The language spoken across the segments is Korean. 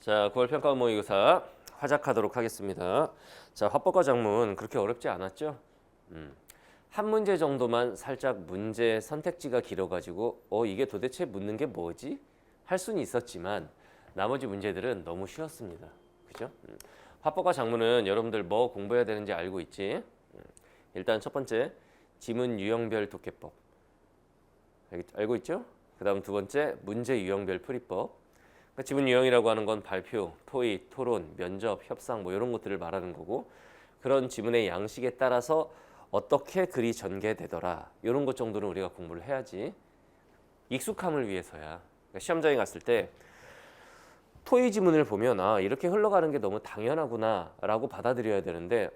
자, 9월 평가 모의고사 화작하도록 하겠습니다. 자, 화법과 작문 그렇게 어렵지 않았죠? 한 문제 정도만 살짝 문제 선택지가 길어가지고 이게 도대체 묻는 게 뭐지? 할 수는 있었지만 나머지 문제들은 너무 쉬웠습니다. 그죠? 화법과 작문은 여러분들 뭐 공부해야 되는지 알고 있지? 일단 첫 번째 지문 유형별 독해법 알고 있죠? 그 다음 두 번째 문제 유형별 풀이법. 그러니까 지문 유형이라고 하는 건 발표, 토익, 토론, 면접, 협상 뭐 이런 것들을 말하는 거고, 그런 지문의 양식에 따라서 어떻게 글이 전개되더라 이런 것 정도는 우리가 공부를 해야지. 익숙함을 위해서야. 그러니까 시험장에 갔을 때 토익 지문을 보면 이렇게 흘러가는 게 너무 당연하구나 라고 받아들여야 되는데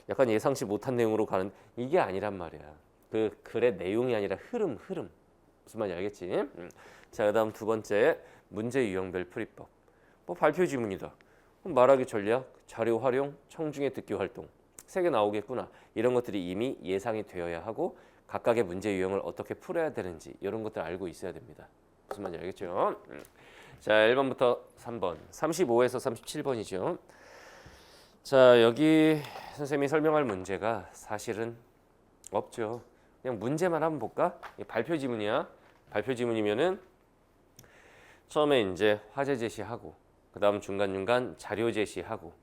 약간 예상치 못한 내용으로 가는 이게 아니란 말이야. 그 글의 내용이 아니라 흐름 무슨 말인지 알겠지? 자, 그 다음 두 번째 문제 유형별 풀이법. 뭐 발표 지문이다. 말하기 전략, 자료 활용, 청중의 듣기 활동. 세 개 나오겠구나. 이런 것들이 이미 예상이 되어야 하고 각각의 문제 유형을 어떻게 풀어야 되는지 이런 것들 알고 있어야 됩니다. 무슨 말인지 알겠죠? 자, 1번부터 3번. 35에서 37번이죠. 자, 여기 선생님이 설명할 문제가 사실은 없죠. 그냥 문제만 한번 볼까? 발표 지문이야. 발표 지문이면은 처음에 이제 화제 제시하고 그 다음 중간중간 자료 제시하고,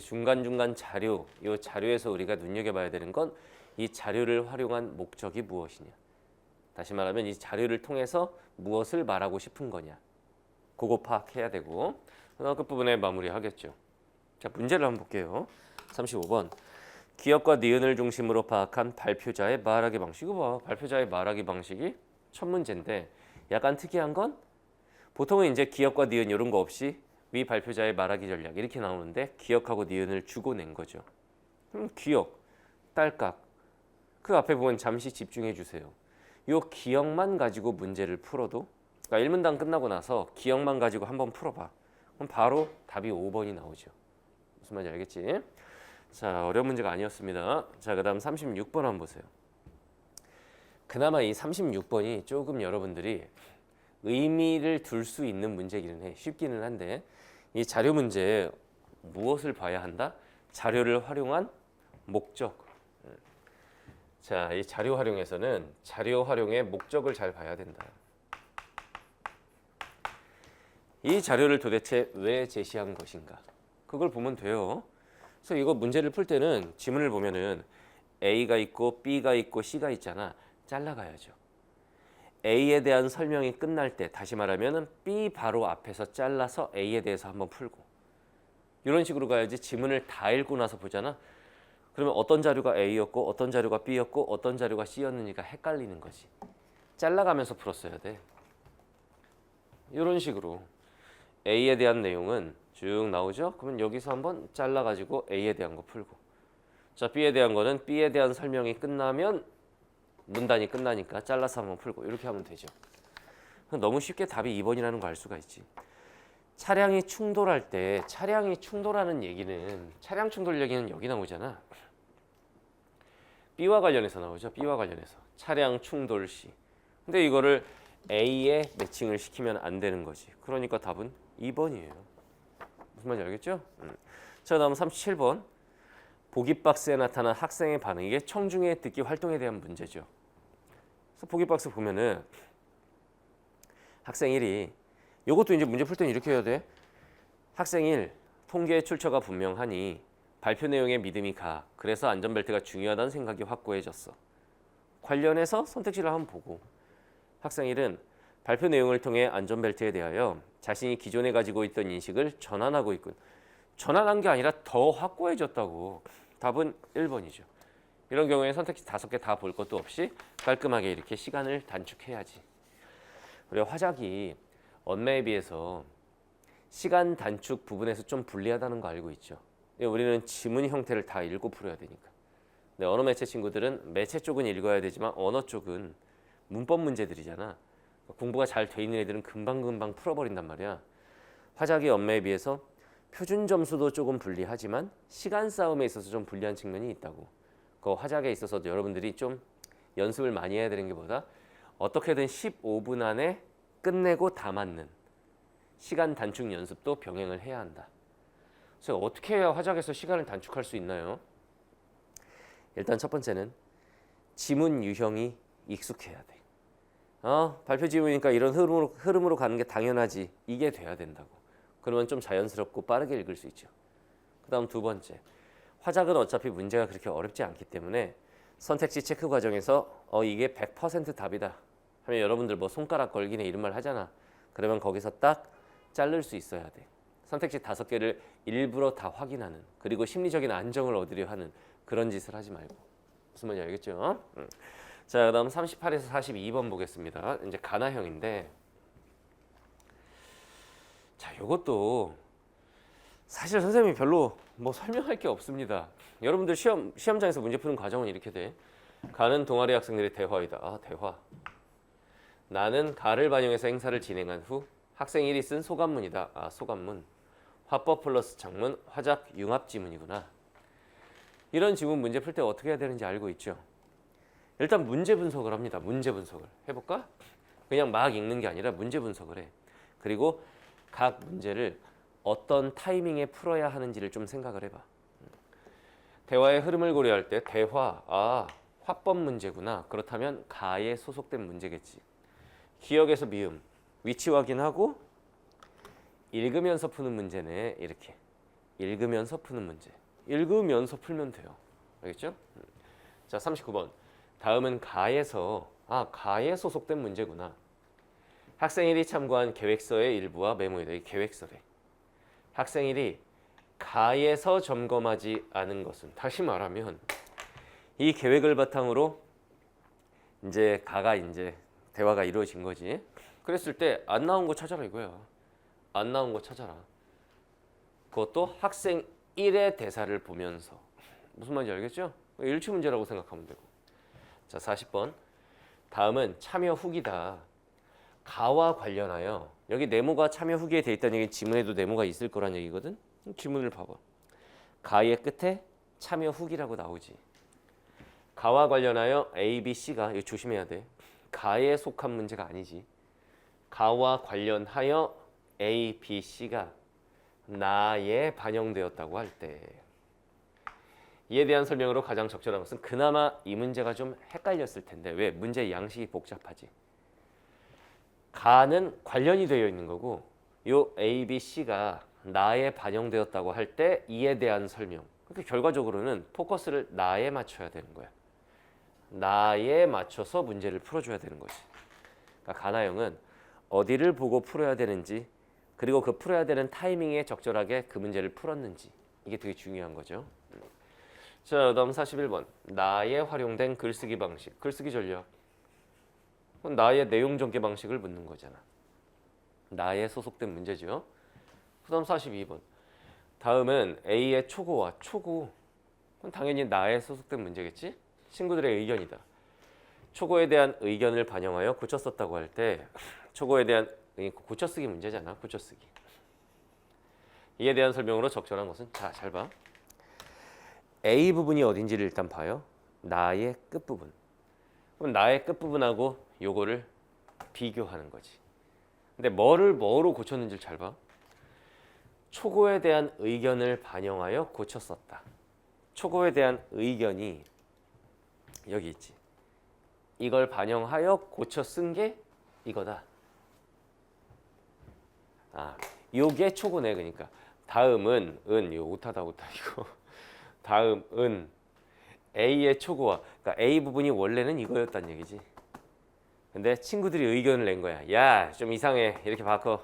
중간중간 자료, 이 자료에서 우리가 눈여겨봐야 되는 건 이 자료를 활용한 목적이 무엇이냐. 다시 말하면 이 자료를 통해서 무엇을 말하고 싶은 거냐. 그거 파악해야 되고, 그다음 끝부분에 마무리하겠죠. 자, 문제를 한번 볼게요. 35번. 기억과 니은을 중심으로 파악한 발표자의 말하기 방식. 이거 봐. 발표자의 말하기 방식이 첫 문제인데 약간 특이한 건 보통은 이제 기억과 니은 이런 거 없이 위 발표자의 말하기 전략 이렇게 나오는데 기억하고 니은을 주고 낸 거죠. 그럼 기억, 딸깍. 그 앞에 보면 잠시 집중해 주세요. 이 기억만 가지고 문제를 풀어도, 그러니까 1문단 끝나고 나서 기억만 가지고 한번 풀어봐. 그럼 바로 답이 5번이 나오죠. 무슨 말인지 알겠지? 자, 어려운 문제가 아니었습니다. 자, 그 다음 36번 한번 보세요. 그나마 이 36번이 조금 여러분들이 의미를 둘 수 있는 문제기는 해. 쉽기는 한데 이 자료 문제에 무엇을 봐야 한다? 자료를 활용한 목적. 자, 이 자료 활용에서는 자료 활용의 목적을 잘 봐야 된다. 이 자료를 도대체 왜 제시한 것인가? 그걸 보면 돼요. 그래서 이거 문제를 풀 때는 지문을 보면은 A가 있고 B가 있고 C가 있잖아. 잘라가야죠. A에 대한 설명이 끝날 때, 다시 말하면 B 바로 앞에서 잘라서 A에 대해서 한번 풀고, 이런 식으로 가야지. 지문을 다 읽고 나서 보잖아. 그러면 어떤 자료가 A였고 어떤 자료가 B였고 어떤 자료가 C였는지가 헷갈리는 거지. 잘라가면서 풀었어야 돼. 이런 식으로 A에 대한 내용은 쭉 나오죠. 그러면 여기서 한번 잘라가지고 A에 대한 거 풀고, 자, B에 대한 거는 B에 대한 설명이 끝나면 문단이 끝나니까 잘라서 한번 풀고, 이렇게 하면 되죠. 너무 쉽게 답이 2번이라는 거 알 수가 있지. 차량이 충돌할 때, 차량이 충돌하는 얘기는, 차량 충돌 얘기는 여기 나오잖아. B와 관련해서 나오죠. B와 관련해서 차량 충돌 시. 근데 이거를 A에 매칭을 시키면 안 되는 거지. 그러니까 답은 2번이에요. 무슨 말인지 알겠죠? 자, 다음 37번. 보기 박스에 나타난 학생의 반응. 이게 청중의 듣기 활동에 대한 문제죠. 그래서 보기 박스 보면은 학생 1이, 이것도 이제 문제 풀 때는 이렇게 해야 돼. 학생 1, 통계 출처가 분명하니 발표 내용에 믿음이 가. 그래서 안전벨트가 중요하다는 생각이 확고해졌어. 관련해서 선택지를 한번 보고, 학생 1은 발표 내용을 통해 안전벨트에 대하여 자신이 기존에 가지고 있던 인식을 전환하고 있군. 전환한 게 아니라 더 확고해졌다고. 답은 1번이죠. 이런 경우에 선택지 5개 다 볼 것도 없이 깔끔하게 이렇게 시간을 단축해야지. 우리가 화작이 언매에 비해서 시간 단축 부분에서 좀 불리하다는 거 알고 있죠. 우리는 지문 형태를 다 읽고 풀어야 되니까. 근데 언어 매체 친구들은 매체 쪽은 읽어야 되지만 언어 쪽은 문법 문제들이잖아. 공부가 잘 돼 있는 애들은 금방금방 풀어버린단 말이야. 화작이 언매에 비해서 표준 점수도 조금 불리하지만 시간 싸움에 있어서 좀 불리한 측면이 있다고. 그 화작에 있어서도 여러분들이 좀 연습을 많이 해야 되는 게 뭐다? 어떻게든 15분 안에 끝내고 다 맞는, 시간 단축 연습도 병행을 해야 한다. 그래서 어떻게 해야 화작에서 시간을 단축할 수 있나요? 일단 첫 번째는 지문 유형이 익숙해야 돼. 발표 지문이니까 이런 흐름으로 가는 게 당연하지. 이게 돼야 된다고. 그러면 좀 자연스럽고 빠르게 읽을 수 있죠. 그 다음 두 번째, 화작은 어차피 문제가 그렇게 어렵지 않기 때문에 선택지 체크 과정에서 이게 100% 답이다 하면 여러분들 뭐 손가락 걸기네 이런 말 하잖아. 그러면 거기서 딱 자를 수 있어야 돼. 선택지 5개를 일부러 다 확인하는, 그리고 심리적인 안정을 얻으려 하는 그런 짓을 하지 말고. 무슨 말인지 알겠죠? 자, 그다음 38에서 42번 보겠습니다. 이제 가나형인데, 자, 이것도 사실 선생님이 별로 뭐 설명할 게 없습니다. 여러분들 시험장에서 문제 푸는 과정은 이렇게 돼. 가는 동아리 학생들의 대화이다. 대화. 나는 가를 반영해서 행사를 진행한 후 학생 1이 쓴 소감문이다. 소감문. 화법 플러스 장문, 화작 융합 지문이구나. 이런 지문 문제 풀 때 어떻게 해야 되는지 알고 있죠? 일단 문제 분석을 합니다. 문제 분석을 해볼까? 그냥 막 읽는 게 아니라 문제 분석을 해. 그리고 각 문제를 어떤 타이밍에 풀어야 하는지를 좀 생각을 해봐. 대화의 흐름을 고려할 때 대화, 화법 문제구나. 그렇다면 가에 소속된 문제겠지. 기억에서 미음, 위치 확인하고 읽으면서 푸는 문제네. 이렇게 읽으면서 푸는 문제. 읽으면서 풀면 돼요. 알겠죠? 자, 39번. 다음은 가에서 가에 소속된 문제구나. 학생 1이 참고한 계획서의 일부와 메모이다. 이 계획서래. 학생 1이 가에서 점검하지 않은 것은, 다시 말하면 이 계획을 바탕으로 이제 대화가 이루어진 거지. 그랬을 때 안 나온 거 찾아라 이거야. 안 나온 거 찾아라. 그것도 학생 1의 대사를 보면서. 무슨 말인지 알겠죠? 일치 문제라고 생각하면 되고. 자, 40번. 다음은 참여 후기다. 가와 관련하여, 여기 네모가 참여 후기에 돼 있다는 얘기, 지문에도 네모가 있을 거란 얘기거든. 지문을 봐봐. 가의 끝에 참여 후기라고 나오지. 가와 관련하여 A, B, C가, 이거 조심해야 돼. 가에 속한 문제가 아니지. 가와 관련하여 A, B, C가 나에 반영되었다고 할 때, 이에 대한 설명으로 가장 적절한 것은, 그나마 이 문제가 좀 헷갈렸을 텐데, 왜? 문제 양식이 복잡하지. 가는 관련이 되어 있는 거고, 요 A, B, C가 나에 반영되었다고 할 때 이에 대한 설명. 그러니까 결과적으로는 포커스를 나에 맞춰야 되는 거야. 나에 맞춰서 문제를 풀어줘야 되는 거지. 그러니까 가나형은 어디를 보고 풀어야 되는지, 그리고 그 풀어야 되는 타이밍에 적절하게 그 문제를 풀었는지, 이게 되게 중요한 거죠. 자, 다음 41번. 나에 활용된 글쓰기 방식, 글쓰기 전략. 나의 내용 전개 방식을 묻는 거잖아. 나에 소속된 문제죠. 그 다음 42번. 다음은 A의 초고와 초고. 그건 당연히 나에 소속된 문제겠지? 친구들의 의견이다. 초고에 대한 의견을 반영하여 고쳐 썼다고 할 때, 초고에 대한 고쳐 쓰기 문제잖아. 고쳐 쓰기. 이에 대한 설명으로 적절한 것은, 자, 잘 봐. A 부분이 어딘지를 일단 봐요. 나의 끝부분. 그럼 나의 끝부분하고 요거를 비교하는 거지. 근데 뭐로 고쳤는지를 잘 봐. 초고에 대한 의견을 반영하여 고쳐 썼다. 초고에 대한 의견이 여기 있지. 이걸 반영하여 고쳐 쓴 게 이거다. 요게 초고네. 그러니까 다음은 이거 오타다 이거. 다음은 A의 초고와, 그러니까 A 부분이 원래는 이거였단 얘기지. 근데 친구들이 의견을 낸 거야. 야, 좀 이상해. 이렇게 바꿔.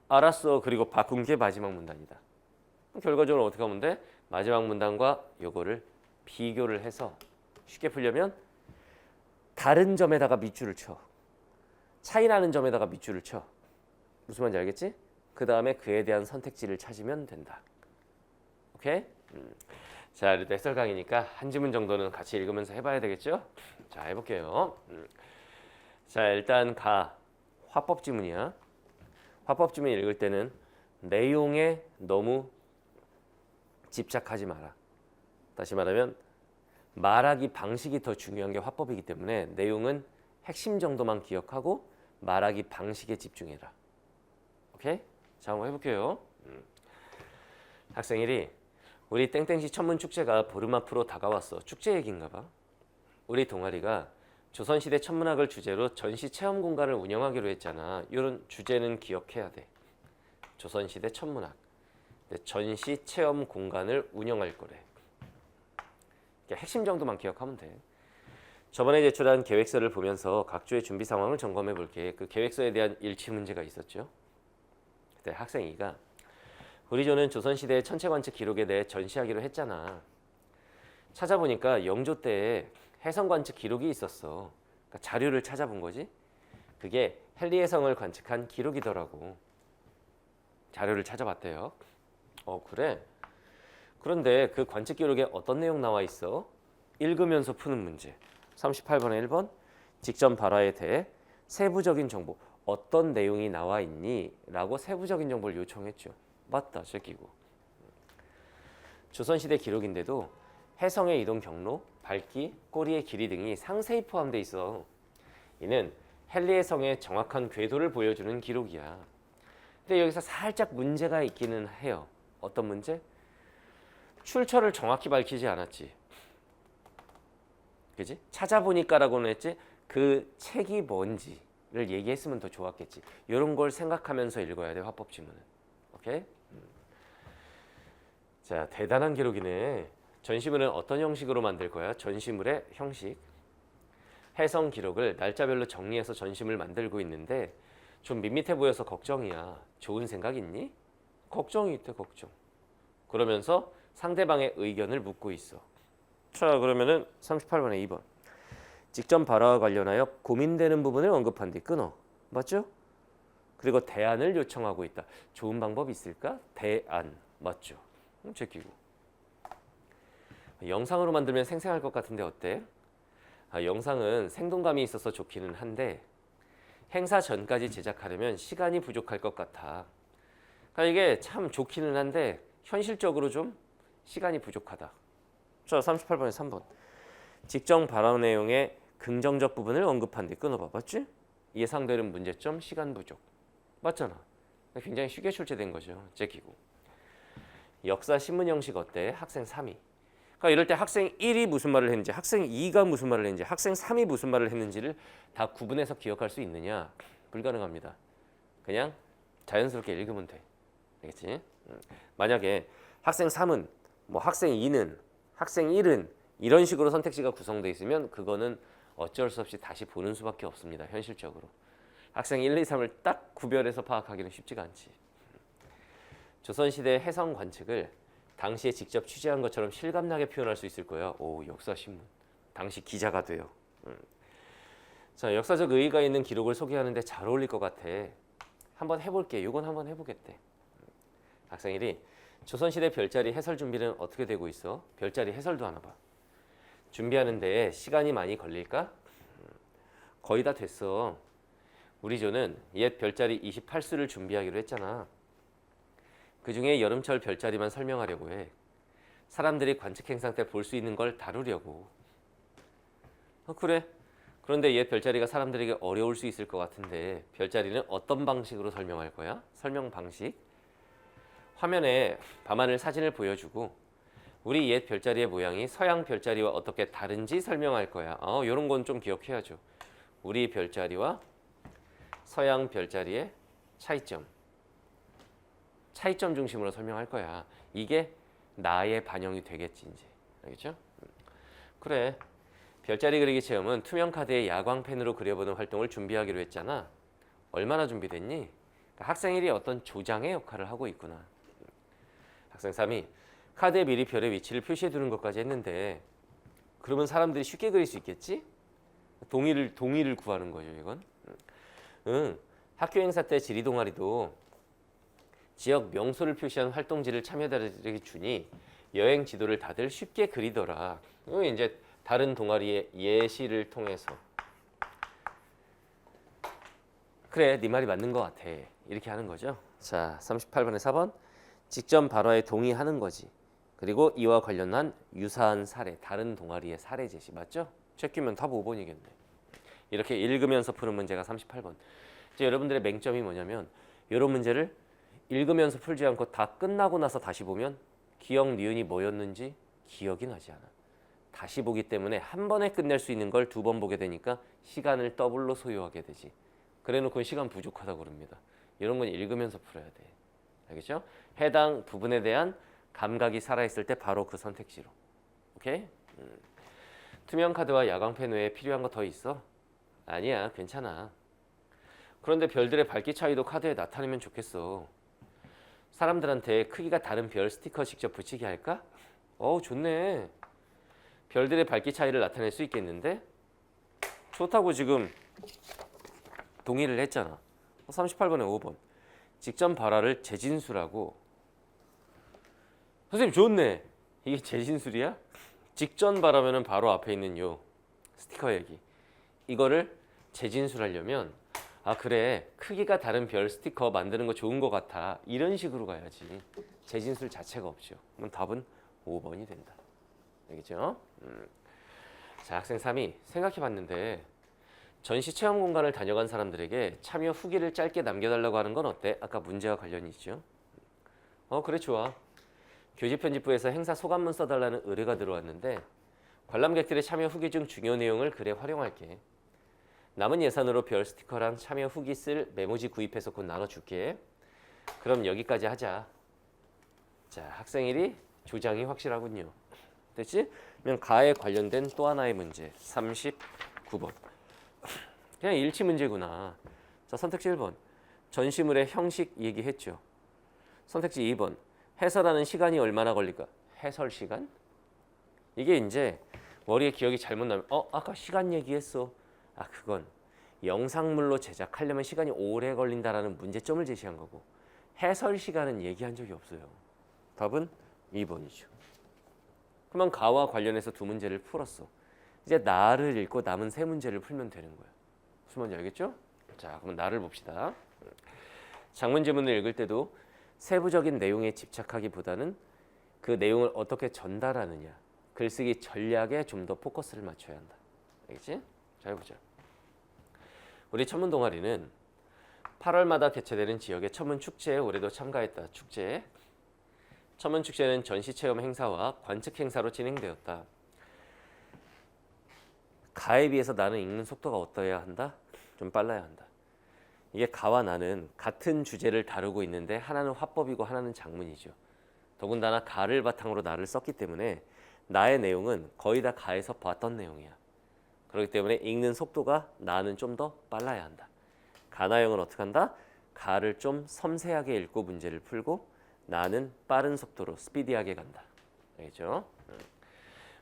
알았어. 그리고 바꾼 게 마지막 문단이다. 결과적으로 어떻게 하면 돼? 마지막 문단과 요거를 비교를 해서 쉽게 풀려면 다른 점에다가 밑줄을 쳐. 차이 나는 점에다가 밑줄을 쳐. 무슨 말인지 알겠지? 그 다음에 그에 대한 선택지를 찾으면 된다. 오케이? 자, 엑셀 강의니까 한 지문 정도는 같이 읽으면서 해봐야 되겠죠? 자, 해볼게요. 자, 일단 화법 지문이야. 화법 지문 읽을 때는 내용에 너무 집착하지 마라. 다시 말하면 말하기 방식이 더 중요한 게 화법이기 때문에 내용은 핵심 정도만 기억하고 말하기 방식에 집중해라. 오케이? 자, 한번 해볼게요. 학생 1이 우리 땡땡시 천문축제가 보름 앞으로 다가왔어. 축제 얘기인가 봐. 우리 동아리가 조선시대 천문학을 주제로 전시 체험 공간을 운영하기로 했잖아. 이런 주제는 기억해야 돼. 조선시대 천문학. 전시 체험 공간을 운영할 거래. 핵심 정도만 기억하면 돼. 저번에 제출한 계획서를 보면서 각 주의 준비 상황을 점검해 볼게. 그 계획서에 대한 일치 문제가 있었죠. 그때 학생 2가 우리 조는 조선시대의 천체관측 기록에 대해 전시하기로 했잖아. 찾아보니까 영조 때에 해성관측 기록이 있었어. 그러니까 자료를 찾아본 거지. 그게 헨리해성을 관측한 기록이더라고. 자료를 찾아봤대요. 그래? 그런데 그 관측 기록에 어떤 내용 나와 있어? 읽으면서 푸는 문제. 38번에 1번. 직전 발화에 대해 세부적인 정보. 어떤 내용이 나와 있니? 라고 세부적인 정보를 요청했죠. 맞다. 제끼고. 조선시대 기록인데도 해성의 이동 경로, 밝기, 꼬리의 길이 등이 상세히 포함되어 있어. 이는 헨리해성의 정확한 궤도를 보여주는 기록이야. 근데 여기서 살짝 문제가 있기는 해요. 어떤 문제? 출처를 정확히 밝히지 않았지. 그지? 찾아보니까라고는 했지 그 책이 뭔지를 얘기했으면 더 좋았겠지. 이런 걸 생각하면서 읽어야 돼. 화법 지문은. 오케이? 자, 대단한 기록이네. 전시물은 어떤 형식으로 만들 거야? 전시물의 형식. 해성 기록을 날짜별로 정리해서 전시물 만들고 있는데 좀 밋밋해 보여서 걱정이야. 좋은 생각 있니? 걱정이 있대, 걱정. 그러면서 상대방의 의견을 묻고 있어. 자, 그러면은 38번에 2번. 직전 발화와 관련하여 고민되는 부분을 언급한 뒤 끊어. 맞죠? 그리고 대안을 요청하고 있다. 좋은 방법이 있을까? 대안. 맞죠? 제끼고. 영상으로 만들면 생생할 것 같은데 어때? 영상은 생동감이 있어서 좋기는 한데 행사 전까지 제작하려면 시간이 부족할 것 같아. 그러니까 이게 참 좋기는 한데 현실적으로 좀 시간이 부족하다. 자, 38번에 3번. 직전 발언 내용의 긍정적 부분을 언급한 뒤 끊어봐. 맞지? 예상되는 문제점, 시간 부족. 맞잖아. 굉장히 쉽게 출제된 거죠. 제끼고. 역사 신문 형식 어때? 학생 3위. 그러니까 이럴 때 학생 1이 무슨 말을 했는지, 학생 2가 무슨 말을 했는지, 학생 3이 무슨 말을 했는지를 다 구분해서 기억할 수 있느냐? 불가능합니다. 그냥 자연스럽게 읽으면 돼. 알겠지? 만약에 학생 3은, 학생 2는, 학생 1은 이런 식으로 선택지가 구성되어 있으면 그거는 어쩔 수 없이 다시 보는 수밖에 없습니다. 현실적으로. 학생 1, 2, 3을 딱 구별해서 파악하기는 쉽지가 않지. 조선시대 해성 관측을 당시에 직접 취재한 것처럼 실감나게 표현할 수 있을 거야. 오, 역사신문. 당시 기자가 돼요. 자, 역사적 의의가 있는 기록을 소개하는데 잘 어울릴 것 같아. 한번 해볼게. 이건 한번 해보겠대. 학생 1이 조선시대 별자리 해설 준비는 어떻게 되고 있어? 별자리 해설도 하나 봐. 준비하는데 시간이 많이 걸릴까? 거의 다 됐어. 우리 조는 옛 별자리 28수를 준비하기로 했잖아. 그중에 여름철 별자리만 설명하려고 해. 사람들이 관측 행사 때 볼 수 있는 걸 다루려고. 그래. 그런데 옛 별자리가 사람들에게 어려울 수 있을 것 같은데 별자리는 어떤 방식으로 설명할 거야? 설명 방식. 화면에 밤하늘 사진을 보여주고 우리 옛 별자리의 모양이 서양 별자리와 어떻게 다른지 설명할 거야. 이런 건 좀 기억해야죠. 우리 별자리와 서양 별자리의 차이점. 차이점 중심으로 설명할 거야. 이게 나의 반영이 되겠지 이제. 알겠죠? 그래. 별자리 그리기 체험은 투명 카드에 야광펜으로 그려보는 활동을 준비하기로 했잖아. 얼마나 준비됐니? 그러니까 학생 1이 어떤 조장의 역할을 하고 있구나. 학생 3이 카드에 미리 별의 위치를 표시해 두는 것까지 했는데 그러면 사람들이 쉽게 그릴 수 있겠지? 동의를 구하는 거죠, 이건. 학교 행사 때 지리 동아리도 지역 명소를 표시한 활동지를 참여자들에게 주니 여행 지도를 다들 쉽게 그리더라. 이거 이제 다른 동아리의 예시를 통해서. 그래, 네 말이 맞는 것 같아. 이렇게 하는 거죠. 자, 38번에 4번. 직전 발화에 동의하는 거지. 그리고 이와 관련한 유사한 사례, 다른 동아리의 사례 제시. 맞죠? check이면 답 5번이겠네. 이렇게 읽으면서 푸는 문제가 38번. 이제 여러분들의 맹점이 뭐냐면 이런 문제를 읽으면서 풀지 않고 다 끝나고 나서 다시 보면 기억 니은이 뭐였는지 기억이 나지 않아. 다시 보기 때문에 한 번에 끝낼 수 있는 걸 두 번 보게 되니까 시간을 더블로 소요하게 되지. 그래놓고 시간 부족하다고 그럽니다. 이런 건 읽으면서 풀어야 돼. 알겠죠? 해당 부분에 대한 감각이 살아있을 때 바로 그 선택지로. 오케이? 투명 카드와 야광펜 외에 필요한 거 더 있어? 아니야, 괜찮아. 그런데 별들의 밝기 차이도 카드에 나타내면 좋겠어. 사람들한테 크기가 다른 별 스티커 직접 붙이게 할까? 좋네. 별들의 밝기 차이를 나타낼 수 있겠는데? 좋다고 지금 동의를 했잖아. 38번에 5번. 직전 발화를 재진수라고. 선생님 좋네. 이게 재진술이야? 직전 발화면은 바로 앞에 있는 요 스티커 얘기. 이거를 재진술하려면 그래 크기가 다른 별 스티커 만드는 거 좋은 거 같아. 이런 식으로 가야지. 재진술 자체가 없죠. 그럼 답은 5번이 된다. 알겠죠? 자, 학생 3이 생각해봤는데 전시 체험 공간을 다녀간 사람들에게 참여 후기를 짧게 남겨달라고 하는 건 어때? 아까 문제와 관련이 있죠. 그래 좋아. 교직 편집부에서 행사 소감문 써달라는 의뢰가 들어왔는데 관람객들의 참여 후기 중 중요 내용을 글에 활용할게. 남은 예산으로 별 스티커랑 참여 후기 쓸 메모지 구입해서 곧 나눠줄게. 그럼 여기까지 하자. 자, 학생 1이 조장이 확실하군요. 됐지? 그러면 가에 관련된 또 하나의 문제 39번. 그냥 일치 문제구나. 자, 선택지 1번. 전시물의 형식 얘기했죠. 선택지 2번. 해설하는 시간이 얼마나 걸릴까? 해설 시간? 이게 이제 머리에 기억이 잘못 나면 아까 시간 얘기했어. 그건 영상물로 제작하려면 시간이 오래 걸린다라는 문제점을 제시한 거고 해설 시간은 얘기한 적이 없어요. 답은 2번이죠. 그러면 가와 관련해서 두 문제를 풀었어. 이제 나를 읽고 남은 세 문제를 풀면 되는 거야. 무슨 말인지 알겠죠? 자, 그럼 나를 봅시다. 장문 지문을 읽을 때도 세부적인 내용에 집착하기보다는 그 내용을 어떻게 전달하느냐, 글쓰기 전략에 좀 더 포커스를 맞춰야 한다. 알겠지? 자, 해보자. 우리 천문 동아리는 8월마다 개최되는 지역의 천문 축제에 올해도 참가했다. 축제. 천문 축제는 전시 체험 행사와 관측 행사로 진행되었다. 가에 비해서 나는 읽는 속도가 어떠해야 한다? 좀 빨라야 한다. 이게 가와 나는 같은 주제를 다루고 있는데 하나는 화법이고 하나는 장문이죠. 더군다나 가를 바탕으로 나를 썼기 때문에 나의 내용은 거의 다 가에서 봤던 내용이야. 그렇기 때문에 읽는 속도가 나는 좀 더 빨라야 한다. 가나형은 어떻게 한다? 가를 좀 섬세하게 읽고 문제를 풀고 나는 빠른 속도로 스피디하게 간다. 알겠죠?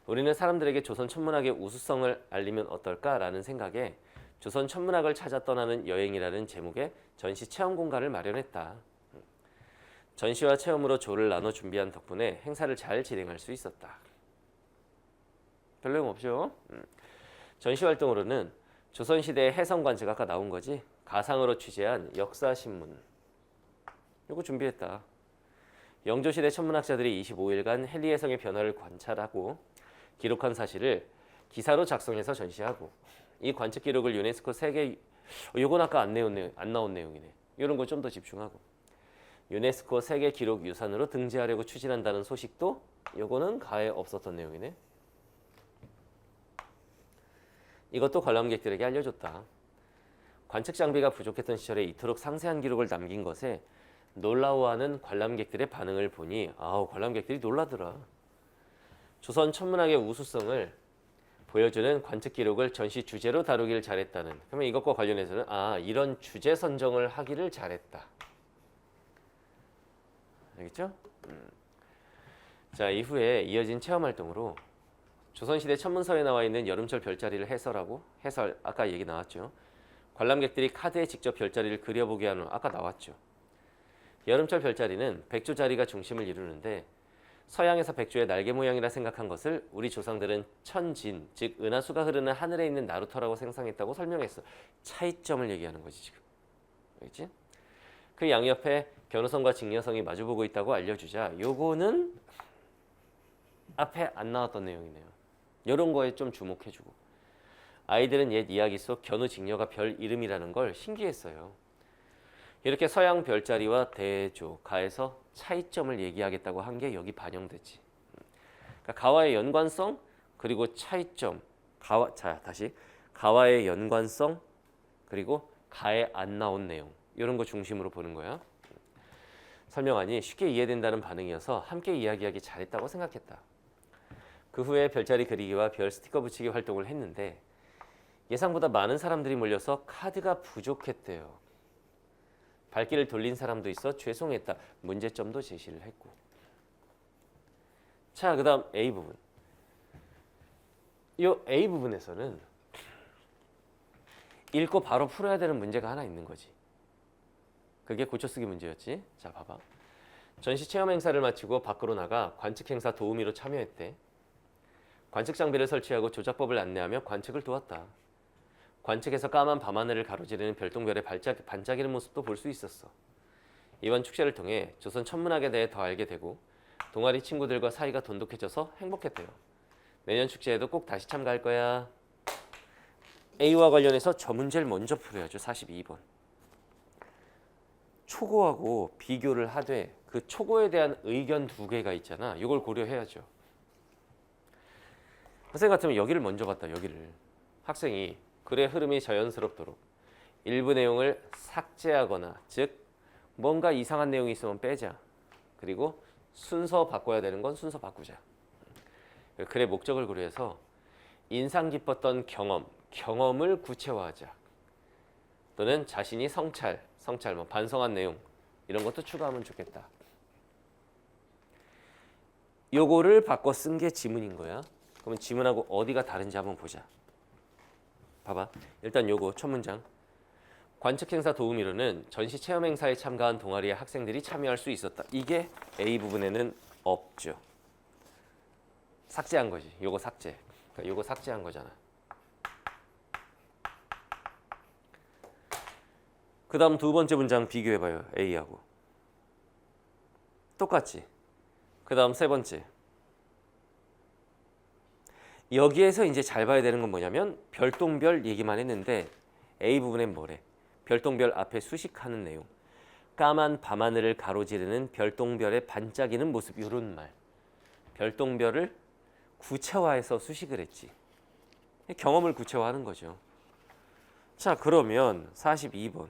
우리는 사람들에게 조선 천문학의 우수성을 알리면 어떨까라는 생각에 조선 천문학을 찾아 떠나는 여행이라는 제목의 전시 체험 공간을 마련했다. 전시와 체험으로 조를 나눠 준비한 덕분에 행사를 잘 진행할 수 있었다. 별 내용 없죠? 전시 활동으로는 조선시대의 해성 관측 아까 나온 거지? 가상으로 취재한 역사신문 이거 준비했다. 영조시대 천문학자들이 25일간 헨리 해성의 변화를 관찰하고 기록한 사실을 기사로 작성해서 전시하고 이 관측 기록을 유네스코 세계 이건 아까 안 나온 내용이네. 이런 거 좀 더 집중하고 유네스코 세계 기록 유산으로 등재하려고 추진한다는 소식도 이거는 가에 없었던 내용이네. 이것도 관람객들에게 알려줬다. 관측 장비가 부족했던 시절에 이토록 상세한 기록을 남긴 것에 놀라워하는 관람객들의 반응을 보니 관람객들이 놀라더라. 조선 천문학의 우수성을 보여주는 관측 기록을 전시 주제로 다루기를 잘했다는. 그러면 이것과 관련해서는 이런 주제 선정을 하기를 잘했다. 알겠죠? 자, 이후에 이어진 체험 활동으로 조선시대 천문서에 나와 있는 여름철 별자리를 해설하고 아까 얘기 나왔죠. 관람객들이 카드에 직접 별자리를 그려보게 하는 아까 나왔죠. 여름철 별자리는 백조자리가 중심을 이루는데 서양에서 백조의 날개 모양이라 생각한 것을 우리 조상들은 천진, 즉 은하수가 흐르는 하늘에 있는 나루터라고 생각했다고 설명했어. 차이점을 얘기하는 거지 지금. 알겠지? 그 양옆에 견우성과 직녀성이 마주보고 있다고 알려주자 요거는 앞에 안 나왔던 내용이네요. 이런 거에 좀 주목해주고 아이들은 옛 이야기 속 견우 직녀가 별 이름이라는 걸 신기했어요. 이렇게 서양 별자리와 대조, 가에서 차이점을 얘기하겠다고 한 게 여기 반영됐지. 그러니까 가와의 연관성 그리고 차이점. 다시 가와의 연관성 그리고 가에 안 나온 내용 이런 거 중심으로 보는 거야. 설명하니 쉽게 이해된다는 반응이어서 함께 이야기하기 잘했다고 생각했다. 그 후에 별자리 그리기와 별 스티커 붙이기 활동을 했는데 예상보다 많은 사람들이 몰려서 카드가 부족했대요. 발길을 돌린 사람도 있어 죄송했다. 문제점도 제시를 했고. 자, 그 다음 A 부분. 이 A 부분에서는 읽고 바로 풀어야 되는 문제가 하나 있는 거지. 그게 고쳐쓰기 문제였지. 자, 봐봐. 전시 체험 행사를 마치고 밖으로 나가 관측 행사 도우미로 참여했대. 관측 장비를 설치하고 조작법을 안내하며 관측을 도왔다. 관측에서 까만 밤하늘을 가로지르는 별똥별의 반짝이는 모습도 볼 수 있었어. 이번 축제를 통해 조선 천문학에 대해 더 알게 되고 동아리 친구들과 사이가 돈독해져서 행복했대요. 내년 축제에도 꼭 다시 참가할 거야. A와 관련해서 저 문제를 먼저 풀어야죠. 42번. 초고하고 비교를 하되 그 초고에 대한 의견 두 개가 있잖아. 이걸 고려해야죠. 선생님 같으면 여기를 먼저 봤다. 여기를. 학생이 글의 흐름이 자연스럽도록 일부 내용을 삭제하거나 즉 뭔가 이상한 내용이 있으면 빼자. 그리고 순서 바꿔야 되는 건 순서 바꾸자. 글의 목적을 고려해서 인상 깊었던 경험을 구체화하자. 또는 자신이 성찰 뭐 반성한 내용 이런 것도 추가하면 좋겠다. 요거를 바꿔 쓴 게 지문인 거야. 그러면 지문하고 어디가 다른지 한번 보자. 봐봐. 일단 요거 첫 문장. 관측 행사 도우미로는 전시 체험 행사에 참가한 동아리의 학생들이 참여할 수 있었다. 이게 A 부분에는 없죠. 삭제한 거지. 요거 삭제. 그러니까 요거 삭제한 거잖아. 그 다음 두 번째 문장 비교해봐요. A하고. 똑같지. 그 다음 세 번째. 여기에서 이제 잘 봐야 되는 건 뭐냐면 별똥별 얘기만 했는데 A 부분엔 뭐래? 별똥별 앞에 수식하는 내용. 까만 밤하늘을 가로지르는 별똥별의 반짝이는 모습 이런 말. 별똥별을 구체화해서 수식을 했지. 경험을 구체화하는 거죠. 자, 그러면 42번.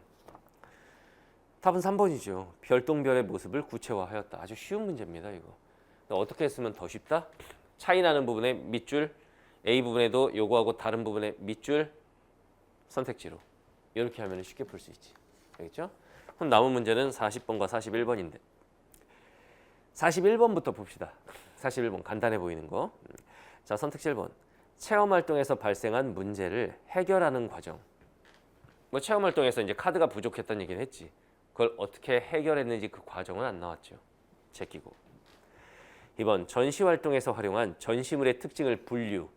답은 3번이죠. 별똥별의 모습을 구체화하였다. 아주 쉬운 문제입니다. 이거. 어떻게 했으면 더 쉽다? 차이 나는 부분에 밑줄, A 부분에도 요거하고 다른 부분에 밑줄, 선택지로. 이렇게 하면 쉽게 풀 수 있지. 알겠죠? 그럼 남은 문제는 40번과 41번인데 41번부터 봅시다. 41번 간단해 보이는 거. 자, 선택지 1번. 체험활동에서 발생한 문제를 해결하는 과정. 뭐 체험활동에서 이제 카드가 부족했다는 얘기는 했지. 그걸 어떻게 해결했는지 그 과정은 안 나왔죠. 제끼고. 2번. 전시활동에서 활용한 전시물의 특징을 분류.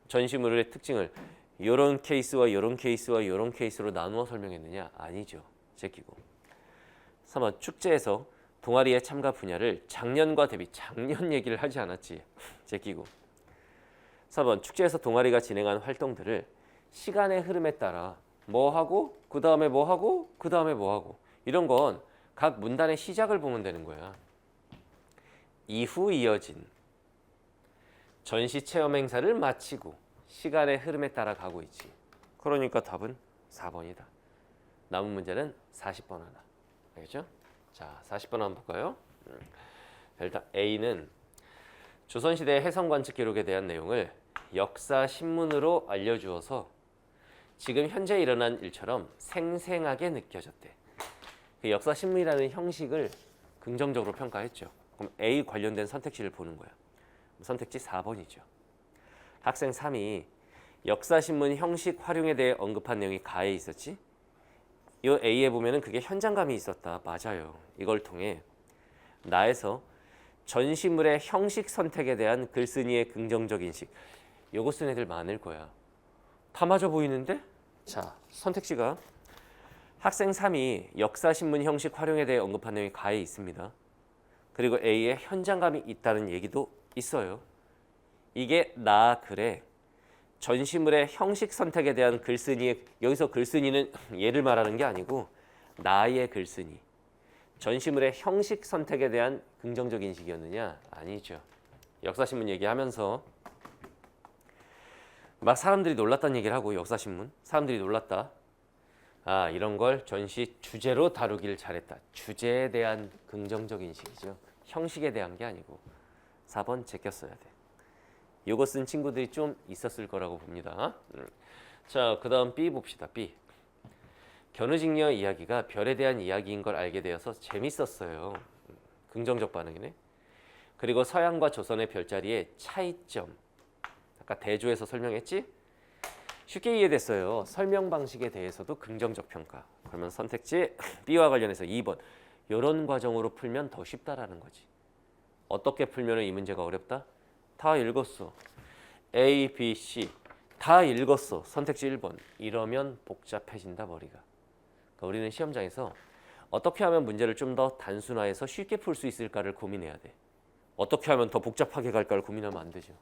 전시물의 특징을 이런 케이스와 이런 케이스와 이런 케이스로 나누어 설명했느냐? 아니죠. 제끼고. 3번. 축제에서 동아리의 참가 분야를 작년과 대비 작년 얘기를 하지 않았지. 제끼고. 4번. 축제에서 동아리가 진행한 활동들을 시간의 흐름에 따라 뭐 하고 그 다음에 뭐 하고 그 다음에 뭐 하고 이런 건 각 문단의 시작을 보면 되는 거야. 이후 이어진 전시 체험 행사를 마치고 시간의 흐름에 따라 가고 있지. 그러니까 답은 4번이다. 남은 문제는 40번 하나. 알겠죠? 자, 40번 한번 볼까요? 일단 A는 조선시대 해성 관측 기록에 대한 내용을 역사 신문으로 알려주어서 지금 현재 일어난 일처럼 생생하게 느껴졌대. 그 역사 신문이라는 형식을 긍정적으로 평가했죠. 그럼 A 관련된 선택지를 보는 거야. 선택지 4번이죠. 학생 3이 역사신문 형식 활용에 대해 언급한 내용이 가에 있었지. 이 A에 보면은 그게 현장감이 있었다. 맞아요. 이걸 통해 나에서 전시물의 형식 선택에 대한 글쓴이의 긍정적 인식. 요거 쓴 애들 많을 거야. 다 맞아 보이는데? 자, 선택지가 학생 3이 역사신문 형식 활용에 대해 언급한 내용이 가에 있습니다. 그리고 A에 현장감이 있다는 얘기도 있어요. 이게 나 글에 전시물의 형식 선택에 대한 글쓴이의 여기서 글쓴이는 얘를 말하는 게 아니고 나의 글쓰니 전시물의 형식 선택에 대한 긍정적 인식이었느냐? 아니죠. 역사신문 얘기하면서 막 사람들이 놀랐다는 얘기를 하고 역사신문 사람들이 놀랐다. 아 이런 걸 전시 주제로 다루길 잘했다. 주제에 대한 긍정적 인식이죠. 형식에 대한 게 아니고 4번 제꼈어야 돼. 요거 쓴 친구들이 좀 있었을 거라고 봅니다. 자, 그 다음 B 봅시다. B. 견우직녀 이야기가 별에 대한 이야기인 걸 알게 되어서 재밌었어요. 긍정적 반응이네. 그리고 서양과 조선의 별자리의 차이점. 아까 대조해서 설명했지? 쉽게 이해됐어요. 설명 방식에 대해서도 긍정적 평가. 그러면 선택지 B와 관련해서 2번. 이런 과정으로 풀면 더 쉽다라는 거지. 어떻게 풀면 이 문제가 어렵다? 다 읽었어. A, B, C 다 읽었어. 선택지 1번. 이러면 복잡해진다 머리가. 그러니까 우리는 시험장에서 어떻게 하면 문제를 좀 더 단순화해서 쉽게 풀 수 있을까를 고민해야 돼. 어떻게 하면 더 복잡하게 갈까를 고민하면 안 되죠.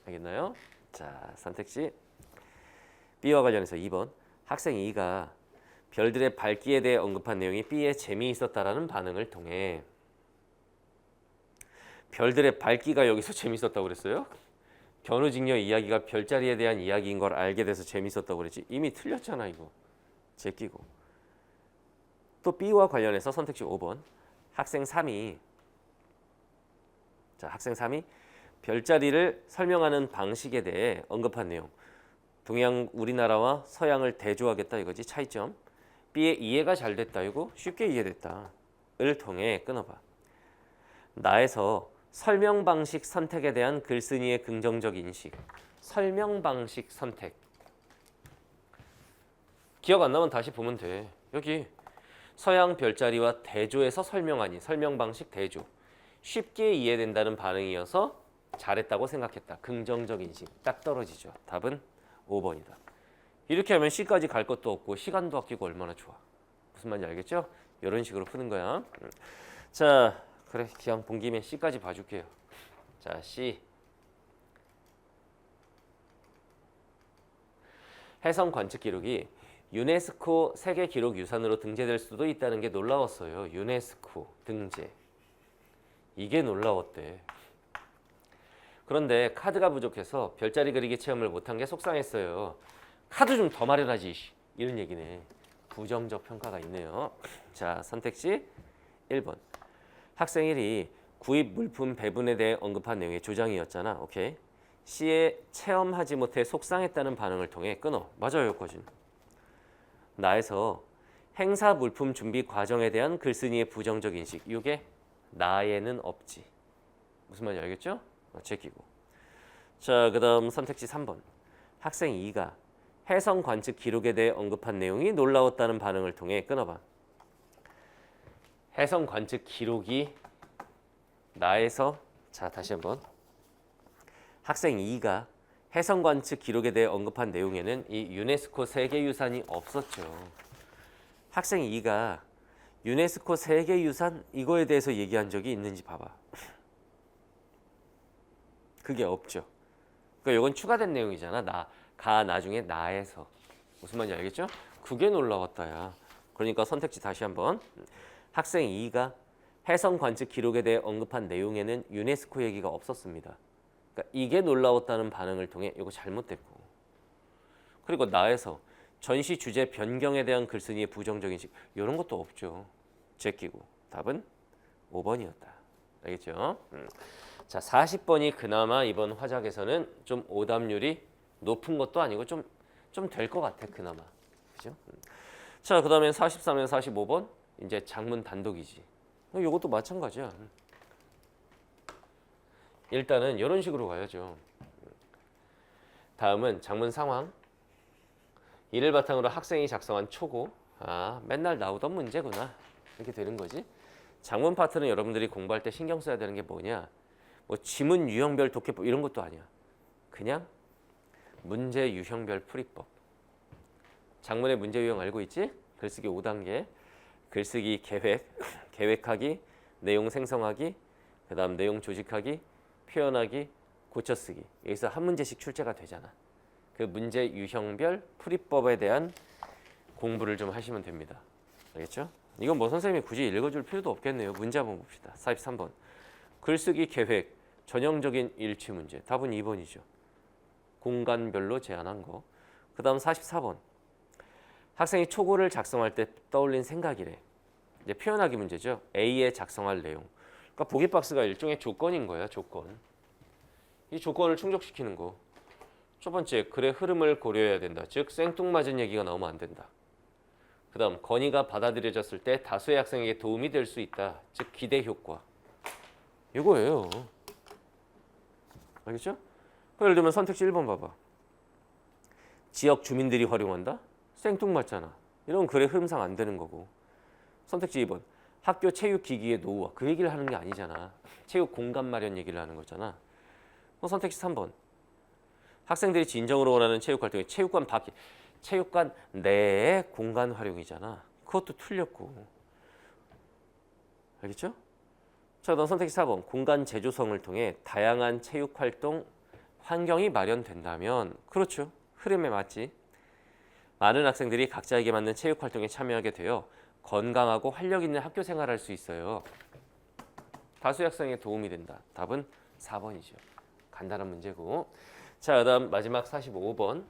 알겠나요? 자, 선택지 B와 관련해서 2번. 학생 E가 별들의 밝기에 대해 언급한 내용이 B에 재미있었다라는 반응을 통해 별들의 밝기가 여기서 재밌었다고 그랬어요? 견우직녀 이야기가 별자리에 대한 이야기인 걸 알게 돼서 재밌었다고 그랬지. 이미 틀렸잖아 이거. 제끼고. 또 B와 관련해서 선택지 5번. 학생 3이 별자리를 설명하는 방식에 대해 언급한 내용. 동양 우리나라와 서양을 대조하겠다 이거지. 차이점. B의 이해가 잘 됐다 이거. 쉽게 이해됐다. 을 통해 끊어봐. 나에서 설명 방식 선택에 대한 글쓴이의 긍정적 인식. 설명 방식 선택. 기억 안 나면 다시 보면 돼. 여기 서양 별자리와 대조해서 설명하니 설명 방식 대조. 쉽게 이해된다는 반응이어서 잘했다고 생각했다. 긍정적 인식. 딱 떨어지죠. 답은 5번이다. 이렇게 하면 C까지 갈 것도 없고 시간도 아끼고 얼마나 좋아. 무슨 말인지 알겠죠? 이런 식으로 푸는 거야. 자, 그래 그냥 본 김에 C까지 봐줄게요. 자, C. 해성 관측 기록이 유네스코 세계 기록 유산으로 등재될 수도 있다는 게 놀라웠어요. 유네스코 등재. 이게 놀라웠대. 그런데 카드가 부족해서 별자리 그리기 체험을 못한 게 속상했어요. 카드 좀 더 마련하지. 이런 얘기네. 부정적 평가가 있네요. 자, 선택지 1번. 학생 1이 구입 물품 배분에 대해 언급한 내용의 조장이었잖아. 오케이. C에 체험하지 못해 속상했다는 반응을 통해 끊어. 맞아요, 여기까지. 나에서 행사 물품 준비 과정에 대한 글쓴이의 부정적 인식. 이게 나에는 없지. 무슨 말인지 알겠죠? 제끼고. 자, 그 다음 선택지 3번. 학생 2가 해성 관측 기록에 대해 언급한 내용이 놀라웠다는 반응을 통해 끊어봐. 해성 관측 기록이 나에서 자 다시 한번 학생 2가 해성 관측 기록에 대해 언급한 내용에는 이 유네스코 세계유산이 없었죠. 학생 2가 유네스코 세계유산 이거에 대해서 얘기한 적이 있는지 봐봐. 그게 없죠. 그러니까 이건 추가된 내용이잖아. 나중에 나에서. 무슨 말인지 알겠죠? 그게 놀라웠다야. 그러니까 선택지 다시 한번. 학생 2가 해성 관측 기록에 대해 언급한 내용에는 유네스코 얘기가 없었습니다. 그러니까 이게 놀라웠다는 반응을 통해 이거 잘못됐고. 그리고 나에서 전시 주제 변경에 대한 글쓴이의 부정적 인식 이런 것도 없죠. 제끼고. 답은 5번이었다. 알겠죠? 자, 40번이 그나마 이번 화작에서는 좀 오답률이 높은 것도 아니고 좀 될 것 같아 그나마. 그죠? 자, 그다음에 43면 45번 이제 장문 단독이지. 이것도 마찬가지야. 일단은 이런 식으로 가야죠. 다음은 장문 상황. 이를 바탕으로 학생이 작성한 초고. 아, 맨날 나오던 문제구나. 이렇게 되는 거지. 장문 파트는 여러분들이 공부할 때 신경 써야 되는 게 뭐냐? 뭐 지문 유형별 독해법 이런 것도 아니야. 그냥 문제 유형별 풀이법. 장문의 문제 유형 알고 있지? 글쓰기 5단계. 글쓰기 계획, 계획하기, 내용 생성하기, 그다음 내용 조직하기, 표현하기, 고쳐쓰기. 여기서 한 문제씩 출제가 되잖아. 그 문제 유형별 풀이법에 대한 공부를 좀 하시면 됩니다. 알겠죠? 이건 뭐 선생님이 굳이 읽어줄 필요도 없겠네요. 문제 한번 봅시다. 43번. 글쓰기 계획, 전형적인 일치 문제. 답은 2번이죠. 공간별로 제한한 거. 그 다음 44번. 학생이 초고를 작성할 때 떠올린 생각이래. 이제 표현하기 문제죠. A에 작성할 내용. 그러니까 보기 박스가 일종의 조건인 거야. 조건. 이 조건을 충족시키는 거. 첫 번째, 글의 흐름을 고려해야 된다. 즉 생뚱맞은 얘기가 나오면 안 된다. 그 다음, 건의가 받아들여졌을 때 다수의 학생에게 도움이 될 수 있다. 즉 기대 효과. 이거예요. 알겠죠? 예를 들면 선택지 1번 봐봐. 지역 주민들이 활용한다? 생뚱맞잖아. 이런 글의 흐름상 안 되는 거고. 선택지 2번. 학교 체육기기의 노후화. 그 얘기를 하는 게 아니잖아. 체육 공간 마련 얘기를 하는 거잖아. 선택지 3번. 학생들이 진정으로 원하는 체육활동이 체육관 밖에, 체육관 내의 공간 활용이잖아. 그것도 틀렸고. 알겠죠? 자, 그다음 선택지 4번. 공간 재조성을 통해 다양한 체육활동 환경이 마련된다면, 그렇죠. 흐름에 맞지. 많은 학생들이 각자에게 맞는 체육활동에 참여하게 되어 건강하고 활력 있는 학교 생활을 할 수 있어요. 다수 학생에 도움이 된다. 답은 4번이죠. 간단한 문제고. 자, 그다음 마지막 45번.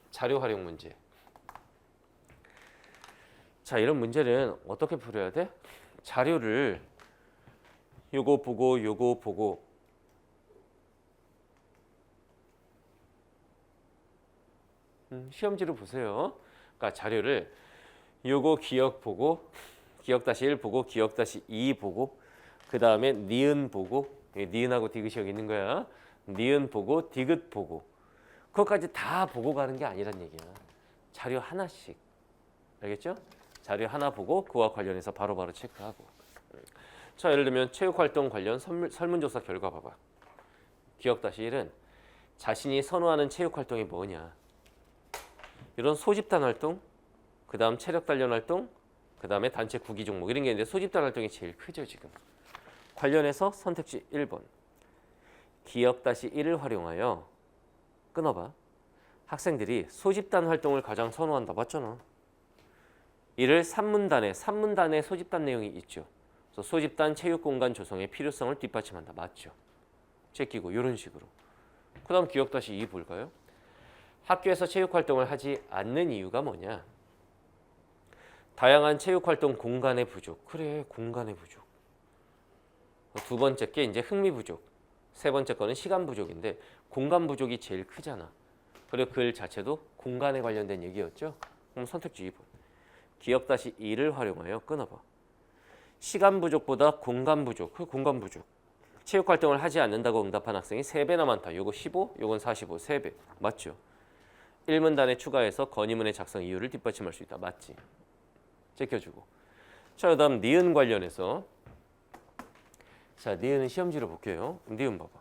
자료 활용 문제. 자, 이런 문제는 어떻게 풀어야 돼? 자료를 요거 보고 시험지로 보세요. 그러니까 자료를 요거 기억 보고 기억 다시 1 보고 기억 다시 2 보고 그 다음에 니은 보고 니은하고 디귿이 여기 있는 거야. 니은 보고 디귿 보고 그것까지 다 보고 가는 게 아니란 얘기야. 자료 하나씩. 알겠죠? 자료 하나 보고 그와 관련해서 바로바로 체크하고. 자, 예를 들면 체육활동 관련 설문조사 결과 봐봐. 기억 다시 1은 자신이 선호하는 체육활동이 뭐냐. 이런 소집단 활동, 그 다음 체력 단련 활동, 그 다음에 단체 구기 종목 이런 게 있는데 소집단 활동이 제일 크죠 지금. 관련해서 선택지 1번. 기억 다시 1을 활용하여 끊어봐. 학생들이 소집단 활동을 가장 선호한다. 맞잖아. 이를 3문단에 소집단 내용이 있죠. 그래서 소집단 체육공간 조성의 필요성을 뒷받침한다. 맞죠. 제끼고 이런 식으로. 그 다음 기억 다시 2 볼까요? 학교에서 체육활동을 하지 않는 이유가 뭐냐. 다양한 체육활동 공간의 부족. 그래, 공간의 부족. 두 번째 게 이제 흥미 부족. 세 번째 거는 시간 부족인데 공간 부족이 제일 크잖아. 그리고 글 자체도 공간에 관련된 얘기였죠. 그럼 선택지 2번. 기억 다시 2를 활용하여 끊어봐. 시간 부족보다 공간 부족. 그 공간 부족. 체육활동을 하지 않는다고 응답한 학생이 3배나 많다. 요거 15, 요건 45, 3배. 맞죠? 1문단에 추가해서 건의문의 작성 이유를 뒷받침할 수 있다. 맞지? 제껴주고. 자, 그 다음 니은 관련해서. 자, 니은은 시험지로 볼게요. 니은 봐봐.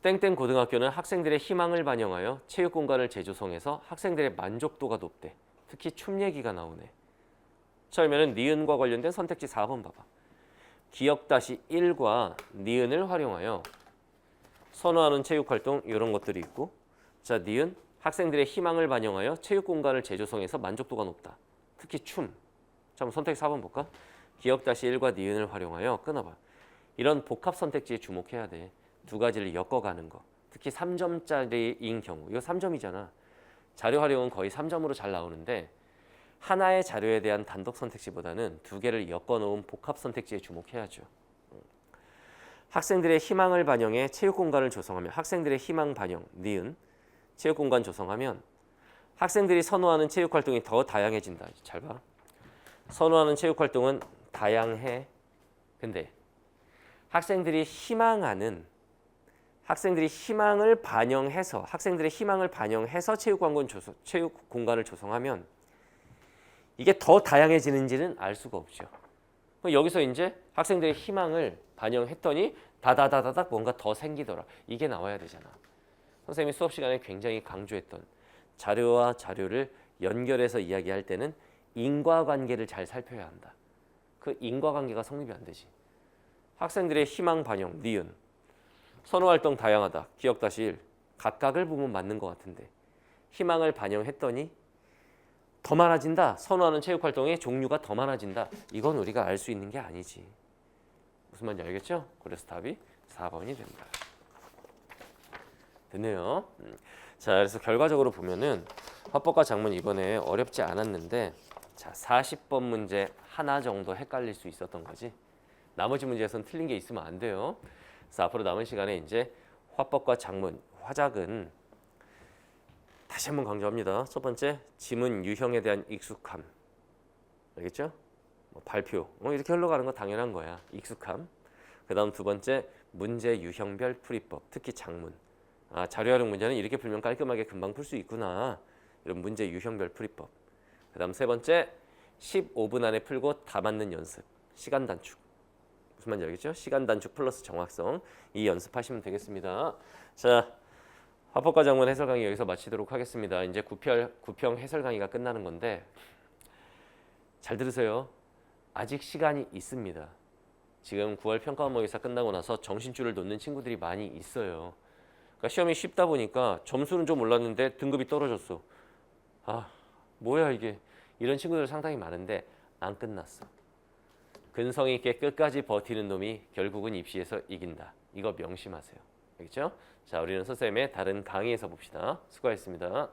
땡땡 고등학교는 학생들의 희망을 반영하여 체육공간을 재조성해서 학생들의 만족도가 높대. 특히 춤 얘기가 나오네. 자, 그러면 니은과 관련된 선택지 4번 봐봐. 기억 다시 1과 니은을 활용하여 선호하는 체육활동 이런 것들이 있고, 자, 니은 학생들의 희망을 반영하여 체육공간을 재조성해서 만족도가 높다. 특히 춤. 자, 한번 선택지 4번 볼까? 기억 다시 1과 니은을 활용하여 끊어봐. 이런 복합 선택지에 주목해야 돼. 두 가지를 엮어가는 거. 특히 3점짜리인 경우. 이거 3점이잖아. 자료 활용은 거의 3점으로 잘 나오는데 하나의 자료에 대한 단독 선택지보다는 두 개를 엮어놓은 복합 선택지에 주목해야죠. 학생들의 희망을 반영해 체육공간을 조성하면 학생들의 희망 반영, 니은, 체육공간 조성하면 학생들이 선호하는 체육활동이 더 다양해진다. 잘 봐. 선호하는 체육활동은 다양해. 근데 학생들이 희망을 반영해서 체육 공간을 조성하면 이게 더 다양해지는지는 알 수가 없죠. 여기서 이제 학생들의 희망을 반영했더니 다다다다닥 뭔가 더 생기더라. 이게 나와야 되잖아. 선생님이 수업 시간에 굉장히 강조했던 자료와 자료를 연결해서 이야기할 때는 인과관계를 잘 살펴야 한다. 그 인과관계가 성립이 안 되지. 학생들의 희망 반영, 니은. 선호활동 다양하다. 기억 다시 1. 각각을 보면 맞는 것 같은데 희망을 반영했더니 더 많아진다. 선호하는 체육 활동의 종류가 더 많아진다. 이건 우리가 알 수 있는 게 아니지. 무슨 말인지 알겠죠? 그래서 답이 4번이 됩니다. 됐네요. 자, 그래서 결과적으로 보면은 화법과 작문 이번에 어렵지 않았는데 자, 40번 문제 하나 정도 헷갈릴 수 있었던 거지. 나머지 문제에서는 틀린 게 있으면 안 돼요. 그래서 앞으로 남은 시간에 이제 화법과 작문, 화작은 다시 한번 강조합니다. 첫 번째, 지문 유형에 대한 익숙함. 알겠죠? 뭐 발표. 이렇게 흘러가는 거 당연한 거야. 익숙함. 그다음 두 번째, 문제 유형별 풀이법. 특히 작문. 자료 활용 문제는 이렇게 풀면 깔끔하게 금방 풀 수 있구나. 이런 문제 유형별 풀이법. 그다음 세 번째, 15분 안에 풀고 다 맞는 연습. 시간 단축. 무슨 말인지 알겠죠? 시간 단축 플러스 정확성. 이 연습하시면 되겠습니다. 자, 화법과 작문 해설 강의 여기서 마치도록 하겠습니다. 이제 구평 해설 강의가 끝나는 건데 잘 들으세요. 아직 시간이 있습니다. 지금 9월 평가 과목에서 끝나고 나서 정신줄을 놓는 친구들이 많이 있어요. 그러니까 시험이 쉽다 보니까 점수는 좀 올랐는데 등급이 떨어졌어. 뭐야 이게. 이런 친구들 상당히 많은데 안 끝났어. 근성 있게 끝까지 버티는 놈이 결국은 입시에서 이긴다. 이거 명심하세요. 알겠죠? 자, 우리는 선생님의 다른 강의에서 봅시다. 수고하셨습니다.